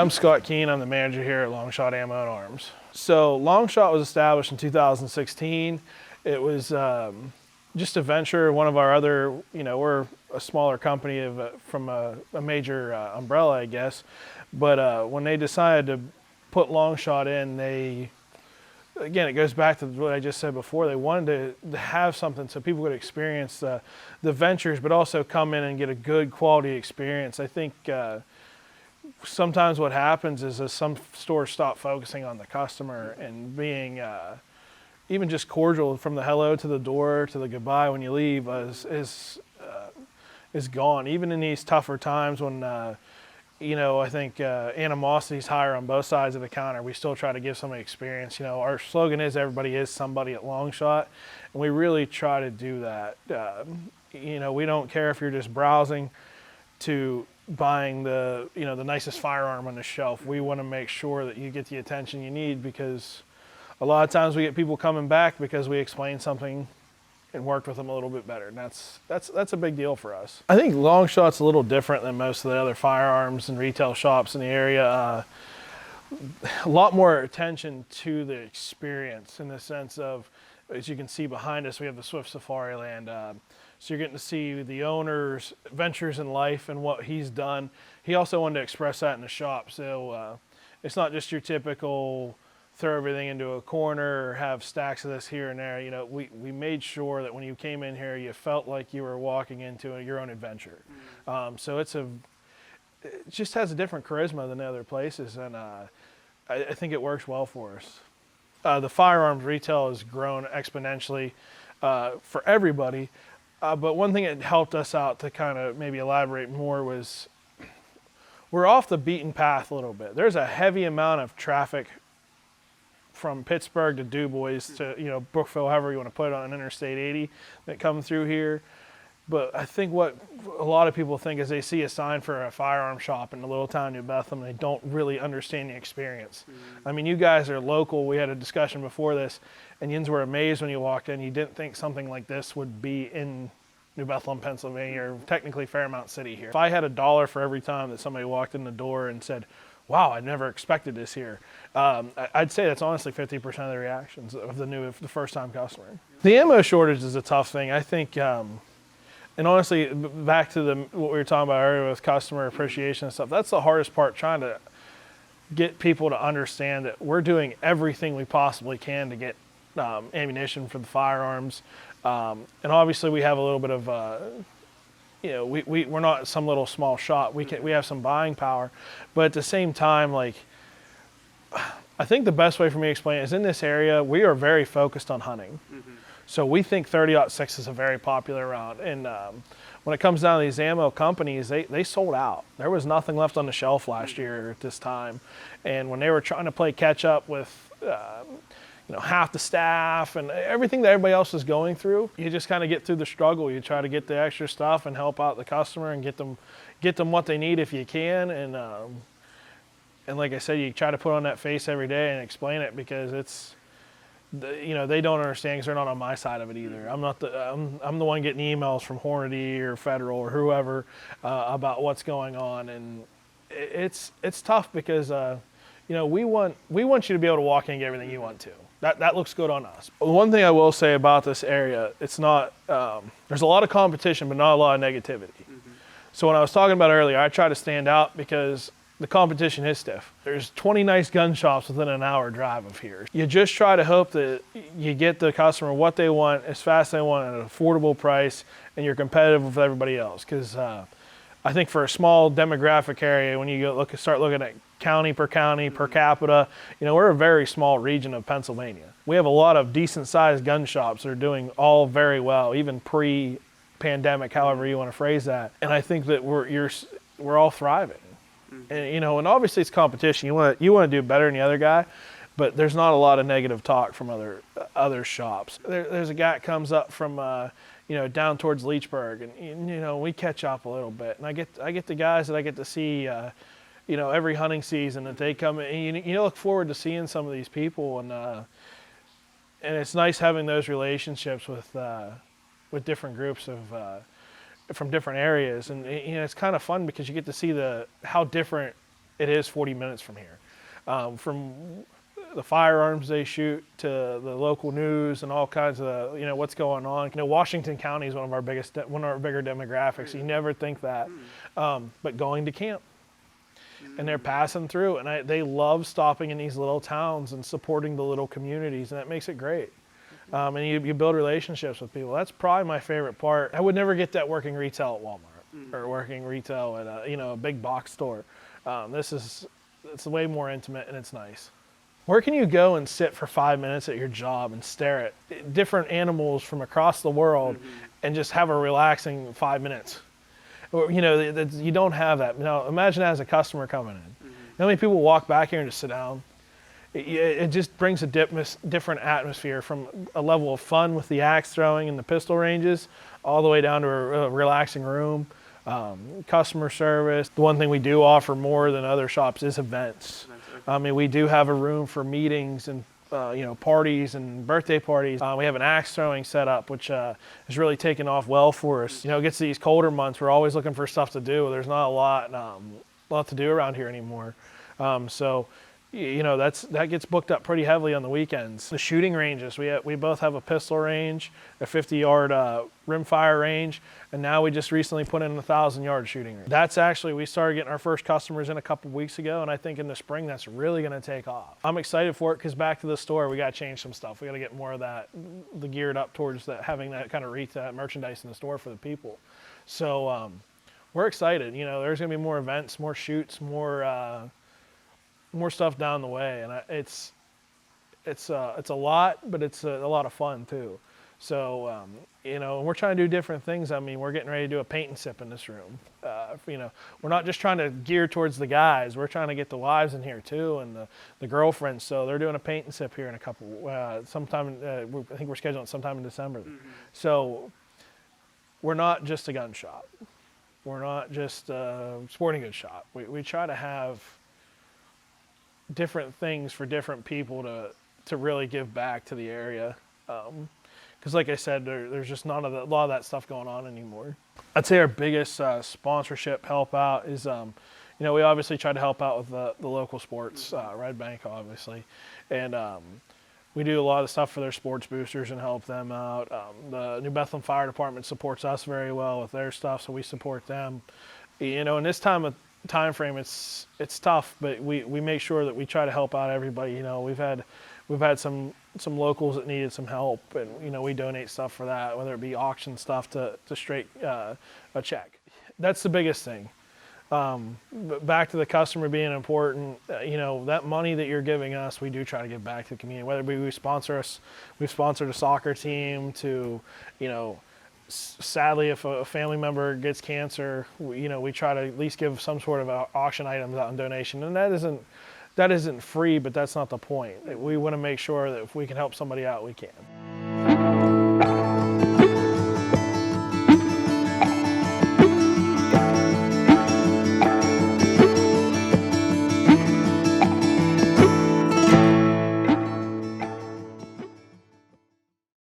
I'm Scott Keene. I'm the manager here at Longshot Ammo and Arms. So Longshot was established in 2016. It was just a venture. One of our other, we're a smaller company from a major umbrella, I guess. But when they decided to put Longshot in, again, it goes back to what I just said before. They wanted to have something so people could experience the ventures, but also come in and get a good quality experience. I think sometimes what happens is some stores stop focusing on the customer and being even just cordial from the hello to the door to the goodbye when you leave is gone. Even in these tougher times when I think animosity is higher on both sides of the counter, we still try to give somebody experience. Our slogan is everybody is somebody at Longshot, and we really try to do that. We don't care if you're just browsing to buying the nicest firearm on the shelf. We want to make sure that you get the attention you need, because a lot of times we get people coming back because we explained something and worked with them a little bit better, and that's a big deal for us. I think Longshot's a little different than most of the other firearms and retail shops in the area. A lot more attention to the experience, in the sense of, as you can see behind us, we have the Swift Safari Land. So you're getting to see the owner's ventures in life and what he's done. He also wanted to express that in the shop. So it's not just your typical throw everything into a corner or have stacks of this here and there. We made sure that when you came in here, you felt like you were walking into your own adventure. So it just has a different charisma than the other places, and I think it works well for us. The firearms retail has grown exponentially for everybody. But one thing that helped us out to kind of maybe elaborate more was we're off the beaten path a little bit. There's a heavy amount of traffic from Pittsburgh to Du Bois to Brookville, however you want to put it, on Interstate 80 that come through here. But I think what a lot of people think is they see a sign for a firearm shop in the little town of New Bethlehem, and they don't really understand the experience. I mean, you guys are local. We had a discussion before this, and yins were amazed when you walked in. You didn't think something like this would be in New Bethlehem, Pennsylvania, or technically Fairmount City here. If I had $1 for every time that somebody walked in the door and said, wow, I never expected this here, I'd say that's honestly 50% of the reactions of the first-time customer. The ammo shortage is a tough thing. I think, and honestly, back to what we were talking about earlier with customer appreciation and stuff, that's the hardest part, trying to get people to understand that we're doing everything we possibly can to get ammunition for the firearms. And obviously we have a little bit of, we're not some little small shop. We have some buying power, but at the same time, I think the best way for me to explain it is, in this area, we are very focused on hunting. So we think 30-06 is a very popular round. And when it comes down to these ammo companies, they sold out. There was nothing left on the shelf last year at this time. And when they were trying to play catch up with half the staff and everything that everybody else is going through, you just kind of get through the struggle. You try to get the extra stuff and help out the customer and get them what they need if you can. And like I said, you try to put on that face every day and explain it, because it's, they don't understand, because they're not on my side of it either. I'm the one getting emails from Hornady or Federal or whoever about what's going on, and it's tough, because we want you to be able to walk in and get everything you want to. That looks good on us. One thing I will say about this area, it's not, there's a lot of competition, but not a lot of negativity. So when I was talking about earlier, I try to stand out because the competition is stiff. There's 20 nice gun shops within an hour drive of here. You just try to hope that you get the customer what they want as fast as they want at an affordable price, and you're competitive with everybody else. Because I think for a small demographic area, when you start looking at county, per capita, we're a very small region of Pennsylvania. We have a lot of decent sized gun shops that are doing all very well, even pre-pandemic, however you want to phrase that. And I think that we're all thriving. And and obviously it's competition. You want to do better than the other guy, but there's not a lot of negative talk from other shops. There's a guy that comes up from down towards Leechburg, and we catch up a little bit. And I get the guys that I get to see every hunting season, that they come in, and you look forward to seeing some of these people, and it's nice having those relationships with different groups of from different areas, and it's kind of fun because you get to see how different it is 40 minutes from here. From the firearms they shoot to the local news and all kinds of, what's going on. Washington County is one of our bigger demographics. You never think that. But going to camp, and they're passing through, and they love stopping in these little towns and supporting the little communities, and that makes it great. And you build relationships with people. That's probably my favorite part. I would never get that working retail at Walmart or working retail at a big box store. It's way more intimate, and it's nice. Where can you go and sit for 5 minutes at your job and stare at different animals from across the world and just have a relaxing 5 minutes? Or, you don't have that. Now, imagine as a customer coming in. You know how many people walk back here and just sit down? It just brings a different atmosphere, from a level of fun with the axe throwing and the pistol ranges all the way down to a relaxing room. Customer service. The one thing we do offer more than other shops is events. We do have a room for meetings and parties and birthday parties. We have an axe throwing setup, which has really taken off well for us. It gets to these colder months, we're always looking for stuff to do. There's not a lot to do around here anymore. That gets booked up pretty heavily on the weekends. The shooting ranges, we both have a pistol range, a 50-yard rimfire range, and now we just recently put in a 1,000-yard shooting range. That's actually, we started getting our first customers in a couple weeks ago, and I think in the spring that's really going to take off. I'm excited for it because back to the store, we got to change some stuff. We got to get more of that, geared up towards having that kind of retail merchandise in the store for the people. So we're excited. There's going to be more events, more shoots, more stuff down the way, and it's a lot, but it's a lot of fun too. So we're trying to do different things. We're getting ready to do a paint and sip in this room. We're not just trying to gear towards the guys. We're trying to get the wives in here too, and the girlfriends. So they're doing a paint and sip here in a couple sometime. I think we're scheduling sometime in December. So we're not just a gun shop. We're not just a sporting goods shop. We try to have different things for different people to really give back to the area, because like I said, there's just a lot of that stuff going on anymore. I'd say our biggest sponsorship help out is we obviously try to help out with the local sports, Red Bank obviously, and we do a lot of stuff for their sports boosters and help them out. The New Bethlehem Fire Department supports us very well with their stuff, so we support them. In this time frame, it's tough, but we make sure that we try to help out everybody. We've had some locals that needed some help, and we donate stuff for that, whether it be auction stuff to straight a check. That's the biggest thing. But back to the customer being important, that money that you're giving us, we do try to give back to the community. Whether we've sponsored a soccer team to, sadly, if a family member gets cancer, we try to at least give some sort of auction items out in donation, and that isn't free, but that's not the point. We want to make sure that if we can help somebody out, we can.